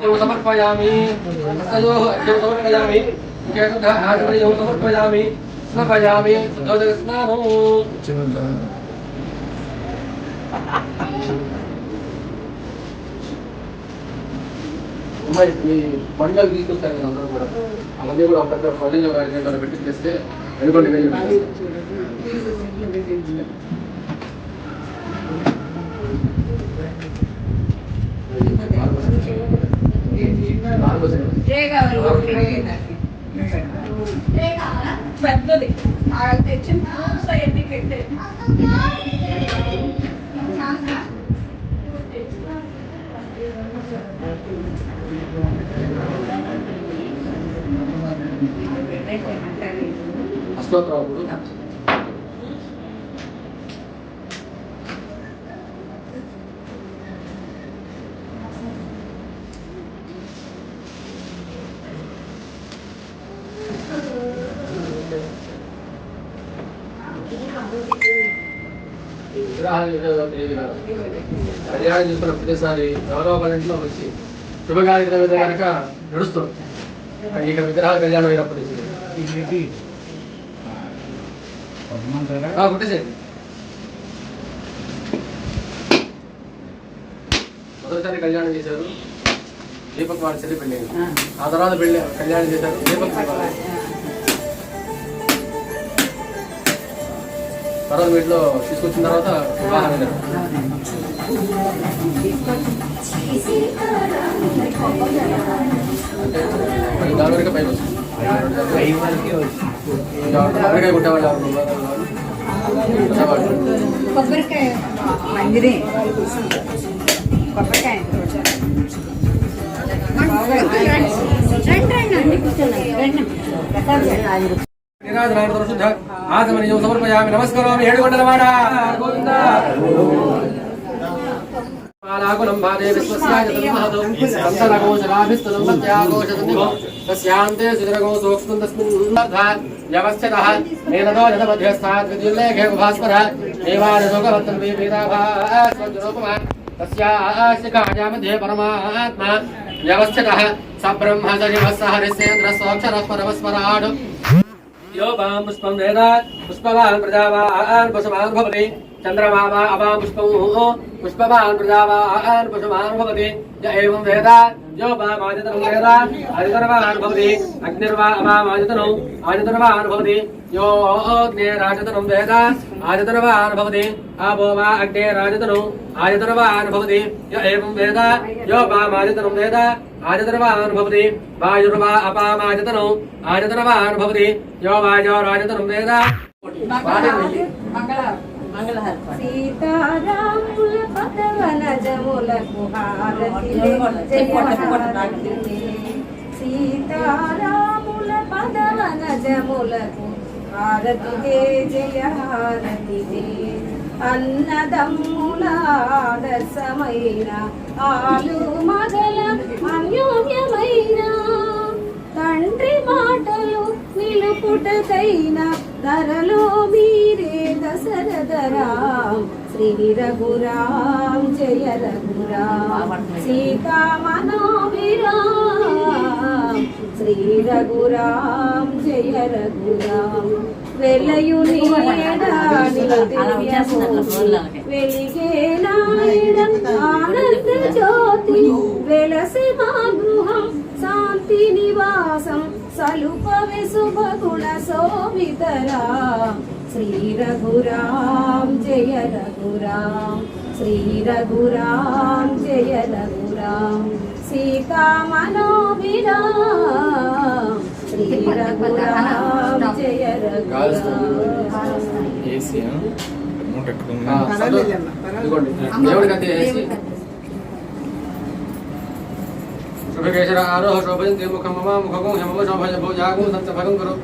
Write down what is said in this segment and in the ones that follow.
देव समर्पयामि तयोः देव समर्पयामि देव समर्पयामि स्नापयामि शुद्धोदकस्नानं అమ్మాయి పండుగ తీసుకొస్తాను నేను అందరూ కూడా అలాగే కూడా ఒక పెద్ద పల్లెలో పెట్టి చేస్తే వెనుకొండ వెళ్ళి పెద్దది తెచ్చిన ఫ్రూట్స్ అవన్నీ పెట్టే అష్టోత్తరాలు కళ్యాణం చేసుకున్న ప్రతిసారి ఎవరో ఒక ఇంట్లో వచ్చి శుభకార్య కనుక నడుస్తుంది ఇక విగ్రహాల కళ్యాణం అయినప్పటి కొట్టేసేది మొదటిసారి కళ్యాణం చేశారు దీపక్ వారి చెల్లి పెళ్ళి ఆ తర్వాత పెళ్ళి కళ్యాణం చేశారు దీపక్ తర్వాత వీటిలో తీసుకొచ్చిన తర్వాత వివాహం అంటే దాని వరకు పైకి వస్తుంది కొబ్బరికాయ కొట్టేవాళ్ళు కొబ్బరికాయ మందిరే కొబ్బరికాయ ఆచమనీయం సమర్పయామి నమస్కరోమి ఏడుగొండలవాడ మాలాకులం భాదే విశ్వస్యాయ తన్మహతో సంతనగోచరాభిస్తనం సత్యాగోచసన్నిభో తస్యాంతే సుజనగో సూక్ష్మం తస్మిన్ వ్యవస్థితః మేనదో జనమధ్యస్థాత్ విద్యుల్లేఖే భాస్వరః దేవానశోకవత్తన్ వేదాభాస్వజ్జనోపమా తస్యాస్య కాజాमध्ये పరమాత్మా వ్యవస్థితః సబ్రహ్మ సజీవः సహరిసేంద్రः సోక్షరः పరమస్మరాడ్ यो वां पुष्पं वेदात् पुष्पवान् प्रजावान् पशुमान् भवति चन्द्रमा वा अवां पुष्पं पुष्पवान् प्रजावान् पशुमान् भवति य एवं वेदात् यो वामादितनं वेदात् आदितनवान् भवति अग्निर्वा अवामादितनौ आदितनवान् भवति यो अग्नेरादितनं वेदात् आदितनवान् भवति आपो वा अग्नेरादितनौ आदितनवान् भवति य एवं वेदात् यो वामादितनं वेदात् आदितनवान् भवति वायुर्वा अपामादितनौ आदितनवान् भवति यो वायोरादितनं वेदात् సీతారాముల పదవనజములకు సీతారాముల పదవనజములకు హారతి జయ హారతి అన్నదమ్ముల ఆదర్శమైన ఆలు మగల అన్యోన్యమైన తండ్రి మాటలు నిలుపుటకైన ధరలో మీరే దశరథరాం శ్రీ రఘురాం జయ రఘురాం సీతామనోభిరాం శ్రీ రఘురాం జయ రఘురాం వెలయుని వెలిగే నాయన ఆనంద జ్యోతి వెలసి మా గృహం శాంతి నివాసం సలుపవే శుభగుణ శోభితరా శ్రీ రఘురాం జయ రఘురాం శ్రీ రఘురాం జయ రఘురాం సీతామనోభిరాం శ్రీ రఘురాం జయ రఘురాం शुभकेशर आरोह शोभयन्ते मुखं मम मुखगो हेमम शोभय भोजागो संतभगं करो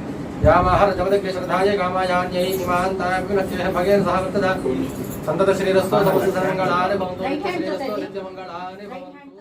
यामाहर जगदकेशरधाय कामायान्यै इमान्ताय विनच्चेह भगेन सह वर्तदा संतत श्रीरस्तो समस्त सर्वमङ्गलानि भवन्तु श्रीरस्तो नित्यमङ्गलानि भवन्तु।